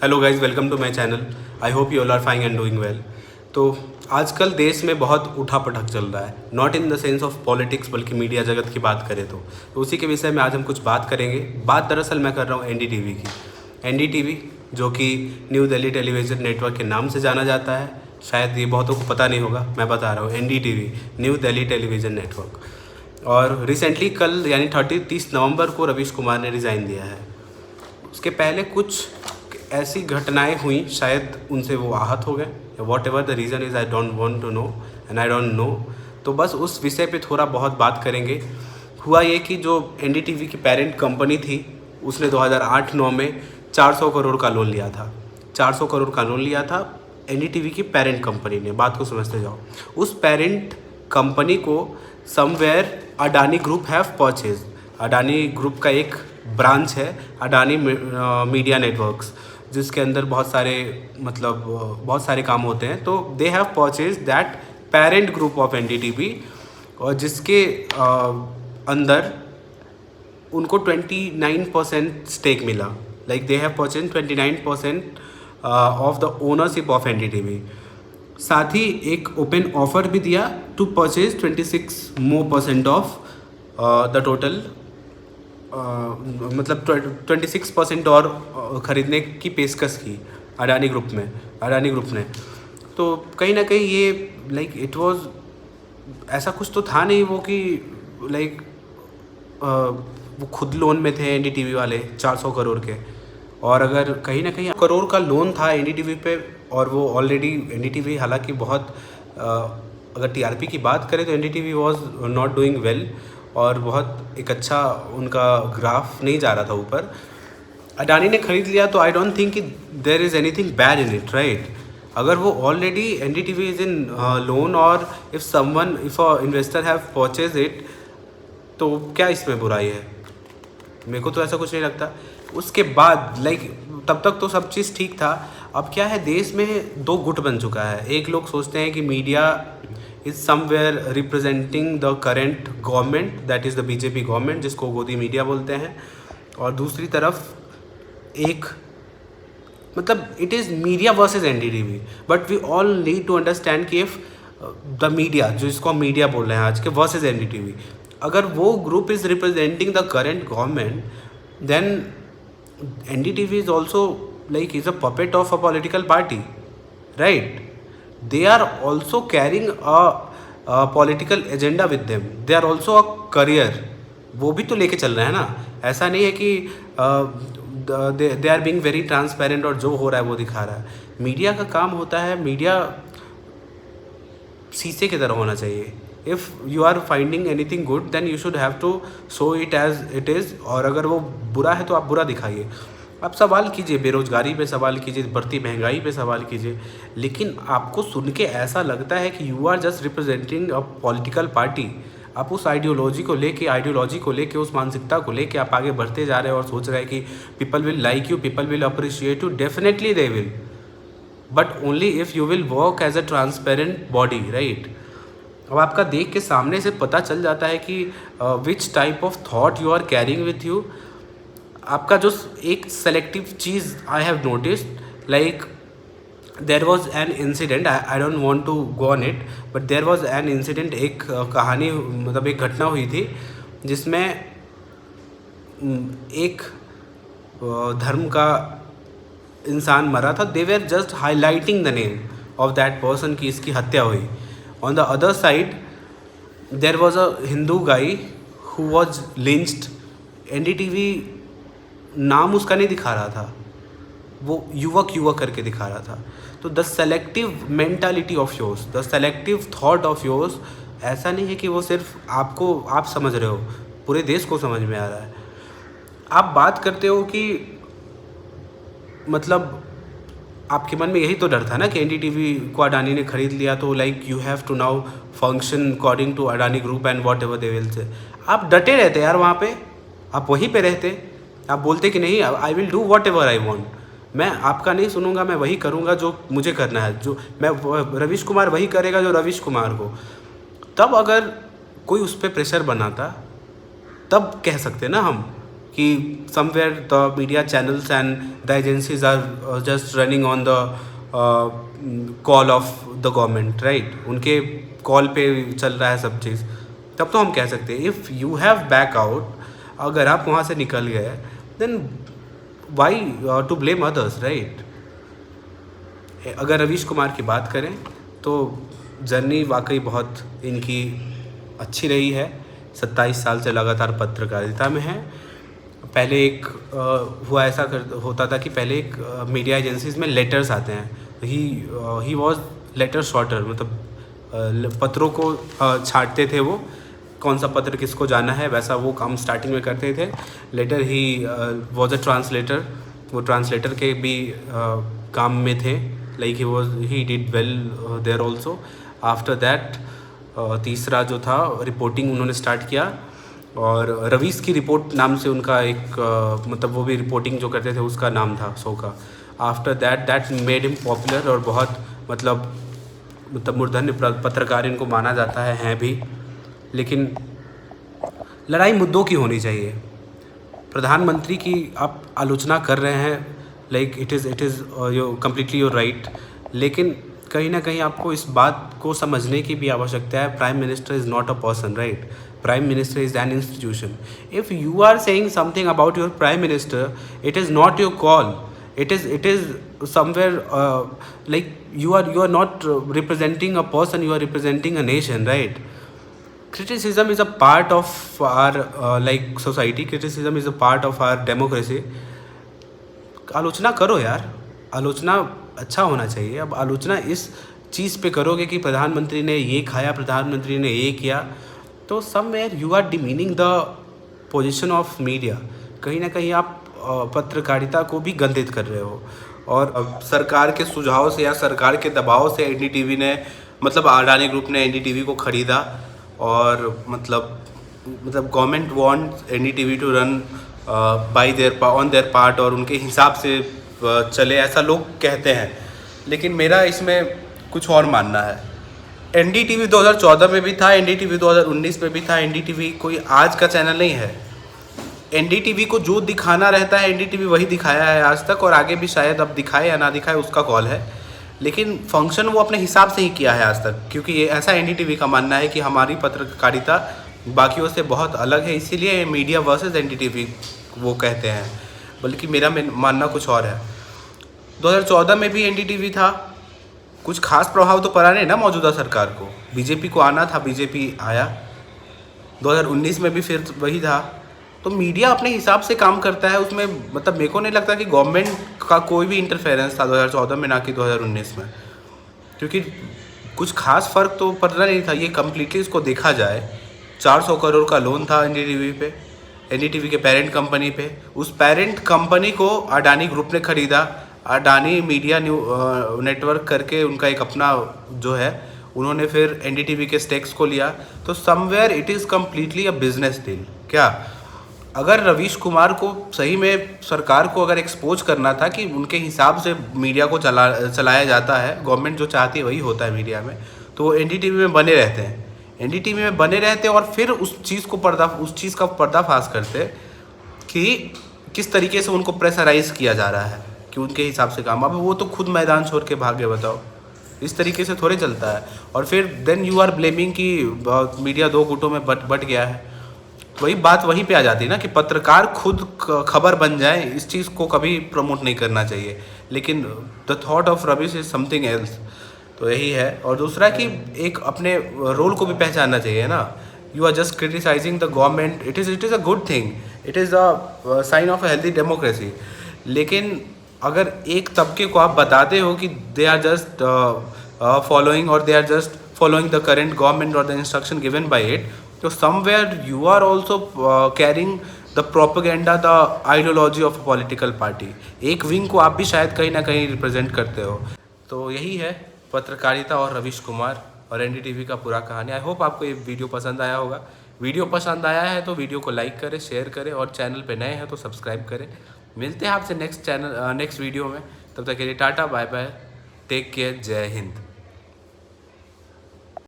Hello guys, welcome to my channel. I hope you all are fine and doing well. तो आजकल देश में बहुत उठा पटक चल रहा है, not in the sense of politics बल्कि मीडिया जगत की बात करें तो उसी के विषय में आज हम कुछ बात करेंगे। बात दरअसल मैं कर रहा हूँ एनडीटीवी की। एनडीटीवी जो कि न्यू दिल्ली टेलीविज़न नेटवर्क के नाम से जाना जाता है, शायद ये बहुतों को पता नहीं होगा, मैं बता रहा हूँ NDTV, new Delhi television network. और रिसेंटली कल यानी 30 नवंबर को रवीश कुमार ने रिज़ाइन दिया है। उसके पहले कुछ ऐसी घटनाएं हुई, शायद उनसे वो आहत हो गए, whatever the reason is, I don't want to know and I don't know. तो बस उस विषय पे थोड़ा बहुत बात करेंगे। हुआ ये कि जो एनडीटीवी की पेरेंट कंपनी थी उसने 2008-9 में 400 करोड़ का लोन लिया था। 400 करोड़ का लोन लिया था एनडीटीवी की पेरेंट कंपनी ने। बात को समझते जाओ। उस पेरेंट कंपनी को somewhere Adani group have purchase. Adani group का एक ब्रांच है अडानी मीडिया नेटवर्क्स, जिसके अंदर बहुत सारे काम होते हैं। तो they have purchase that parent group of NDTV, और जिसके अंदर उनको 29% स्टेक मिला। Like they have purchase 29% of the ownership of NDTV. साथ ही एक ओपन ऑफर भी दिया to purchase 26% of the total, 26% और ख़रीदने की पेशकश की अडानी ग्रुप ने। तो कहीं ना कहीं ये लाइक इट वाज, ऐसा कुछ तो था नहीं वो कि लाइक वो खुद लोन में थे एनडीटीवी वाले 400 करोड़ के। और अगर कहीं ना कहीं करोड़ का लोन था एनडीटीवी पे, और वो ऑलरेडी एनडीटीवी हालांकि बहुत अगर टीआरपी की बात करें तो NDTV was not doing well, और बहुत एक अच्छा उनका ग्राफ नहीं जा रहा था ऊपर। अडानी ने ख़रीद लिया तो आई डोंट थिंक कि there is anything bad in it, right. अगर वो already NDTV is in loan, और if a investor have purchase it, तो क्या इसमें बुराई है? मेरे को तो ऐसा कुछ नहीं लगता। उसके बाद लाइक तब तक तो सब चीज़ ठीक था। अब क्या है, देश में दो गुट बन चुका है। एक लोग सोचते हैं कि media is somewhere representing the current government, that is the BJP government, जिसको गोदी मीडिया बोलते हैं। और दूसरी तरफ एक it is media versus NDTV. But we all need to understand कि इफ़ द मीडिया, जो इसको हम मीडिया बोल रहे हैं आज के, वर्सेस एनडीटीवी, अगर वो group is representing the current government, then NDTV is also like is a puppet of a political party, right? They are also carrying a political agenda with them. They are also a career, वो भी तो लेके चल रहे हैं ना। ऐसा नहीं है कि they are being very transparent और जो हो रहा है वो दिखा रहा है। मीडिया का काम होता है, मीडिया शीशे की तरह होना चाहिए। If you are finding anything good then you should have to show it as it is, और अगर वो बुरा है तो आप बुरा दिखाइए। आप सवाल कीजिए, बेरोजगारी पे सवाल कीजिए, बढ़ती महंगाई पे सवाल कीजिए, लेकिन आपको सुन के ऐसा लगता है कि you are just representing a political party. आप उस आइडियोलॉजी को लेके उस मानसिकता को लेके आप आगे बढ़ते जा रहे हैं और सोच रहे हैं कि people will like you, people will appreciate you. Definitely they will, but only if you will work as a transparent body, right. अब आपका देख के सामने से पता चल जाता है कि which type of thought you are carrying with you. आपका जो एक सेलेक्टिव चीज़ I have noticed, like there was an incident, I don't want to go on it, but there was an incident, एक कहानी एक घटना हुई थी जिसमें एक धर्म का इंसान मरा था। They were just highlighting the name of that person कि इसकी हत्या हुई। On the other side there was a Hindu गाई हु वॉज लिंच्ड। एनडीटीवी नाम उसका नहीं दिखा रहा था, वो युवक करके दिखा रहा था। तो the selective mentality of yours, the selective thought of yours, ऐसा नहीं है कि वो सिर्फ आपको, आप समझ रहे हो, पूरे देश को समझ में आ रहा है। आप बात करते हो कि आपके मन में यही तो डर था ना कि एनडीटीवी को अडानी ने खरीद लिया, तो like you have to now function according to Adani group and whatever they will say. आप डटे रहते यार, वहाँ पे आप वहीं पे रहते, आप बोलते कि नहीं, I will do what ever I want, मैं आपका नहीं सुनूंगा, मैं वही करूँगा जो मुझे करना है, जो मैं रवीश कुमार वही करेगा जो रवीश कुमार को। तब अगर कोई उस पर प्रेशर बनाता तब कह सकते ना हम कि somewhere the media channels and the agencies are just running on the call of the government, right, उनके कॉल पे चल रहा है सब चीज़, तब तो हम कह सकते हैं if you have back out, अगर आप वहाँ से निकल गए then why to blame others, right. अगर रवीश कुमार की बात करें तो जर्नी वाकई बहुत इनकी अच्छी रही है। 27 साल से लगातार पत्रकारिता में है। पहले एक हुआ ऐसा होता था कि पहले एक मीडिया एजेंसीज में लेटर्स आते हैं, ही वॉज लेटर शॉर्टर, मतलब पत्रों को छांटते थे वो, कौन सा पत्र किसको जाना है, वैसा वो काम स्टार्टिंग में करते थे। लेटर ही वॉज अ ट्रांसलेटर, वो ट्रांसलेटर के भी काम में थे, like he did well there also. After that तीसरा जो था रिपोर्टिंग उन्होंने स्टार्ट किया, और रवीश की रिपोर्ट नाम से उनका एक मतलब वो भी रिपोर्टिंग जो करते थे उसका नाम था शो का। After that made him popular, और बहुत मतलब मूर्धन्य पत्रकार इनको माना जाता है, हैं भी। लेकिन लड़ाई मुद्दों की होनी चाहिए। प्रधानमंत्री की आप आलोचना कर रहे हैं, like it is completely your right, लेकिन कहीं ना कहीं आपको इस बात को समझने की भी आवश्यकता है, prime minister is not a person, right, prime minister is an institution. If you are saying something about your prime minister, it is not your call, it is somewhere like you are not representing a person, you are representing a nation, right? Criticism is a part of our like society, criticism is a part of our democracy. आलोचना करो यार, आलोचना अच्छा होना चाहिए। अब आलोचना इस चीज़ पे करोगे कि प्रधानमंत्री ने ये खाया, प्रधानमंत्री ने ये किया, तो somewhere you are demeaning the position of media. कहीं ना कहीं आप पत्रकारिता को भी गंदित कर रहे हो। और अब सरकार के सुझाव से या सरकार के दबाव से एनडीटीवी ने, मतलब अडानी ग्रुप ने एनडीटीवी को ख़रीदा, और मतलब government wants NDTV to run by on their part, और उनके हिसाब से चले, ऐसा लोग कहते हैं। लेकिन मेरा इसमें कुछ और मानना है। एनडीटीवी 2014 में भी था, एनडीटीवी 2019 में भी था। एनडीटीवी कोई आज का चैनल नहीं है। एनडीटीवी को जो दिखाना रहता है एनडीटीवी वही दिखाया है आज तक, और आगे भी शायद अब दिखाए या ना दिखाए उसका कॉल है, लेकिन फंक्शन वो अपने हिसाब से ही किया है आज तक, क्योंकि ये ऐसा एनडीटीवी का मानना है कि हमारी पत्रकारिता बाकियों से बहुत अलग है, इसीलिए मीडिया वर्सेस एनडीटीवी वो कहते हैं, बल्कि मेरा मानना कुछ और है। 2014 में भी एनडीटीवी था, कुछ खास प्रभाव तो पड़ा नहीं ना मौजूदा सरकार को, बीजेपी को आना था, बीजेपी आया। 2019 में भी फिर वही था। तो मीडिया अपने हिसाब से काम करता है, उसमें मतलब मेरे को नहीं लगता कि गवर्नमेंट का कोई भी इंटरफेरेंस था 2014 में, ना कि 2019 में, क्योंकि कुछ खास फ़र्क तो पड़ना नहीं था। ये कम्प्लीटली इसको देखा जाए, 400 करोड़ का लोन था एनडीटीवी पे, एनडीटीवी के पेरेंट कंपनी पे। उस पेरेंट कंपनी को अडानी ग्रुप ने ख़रीदा, अडानी मीडिया नेटवर्क करके उनका एक अपना जो है, उन्होंने फिर एनडीटीवी के स्टेक्स को लिया। तो somewhere it is completely a business deal. क्या अगर रवीश कुमार को सही में सरकार को अगर एक्सपोज करना था कि उनके हिसाब से मीडिया को चलाया जाता है, गवर्नमेंट जो चाहती है वही होता है मीडिया में, तो वो एनडीटीवी में बने रहते हैं, एनडीटीवी में बने रहते और फिर उस चीज़ का पर्दाफाश करते कि किस तरीके से उनको प्रेशराइज किया जा रहा है कि उनके हिसाब से काम। अब वो तो खुद मैदान छोड़ के भागे, बताओ, इस तरीके से थोड़े चलता है। और फिर देन यू आर ब्लेमिंग कि मीडिया दो गुटों में बट गया है। वही बात वहीं पे आ जाती है ना कि पत्रकार खुद खबर बन जाए, इस चीज़ को कभी प्रमोट नहीं करना चाहिए। लेकिन the thought of Ravish is something else, तो यही है। और दूसरा कि एक अपने रोल को भी पहचानना चाहिए ना। You are just criticising the government, it is a good thing, it is a sign of a healthy democracy. लेकिन अगर एक तबके को आप बताते हो कि दे आर जस्ट फॉलोइंग और they are just following the current government और the instruction given by it, तो somewhere you are also carrying the propaganda, the ideology of a political party. एक विंग को आप भी शायद कहीं ना कहीं रिप्रेजेंट करते हो। तो यही है पत्रकारिता और रवीश कुमार और एनडीटीवी का पूरा कहानी। आई होप आपको ये वीडियो पसंद आया होगा। वीडियो पसंद आया है तो वीडियो को लाइक करें, शेयर करें, और चैनल पे नए हैं तो सब्सक्राइब करें। मिलते हैं आपसे नेक्स्ट वीडियो में। तब तक के लिए टाटा, बाय बाय, टेक केयर, जय हिंद।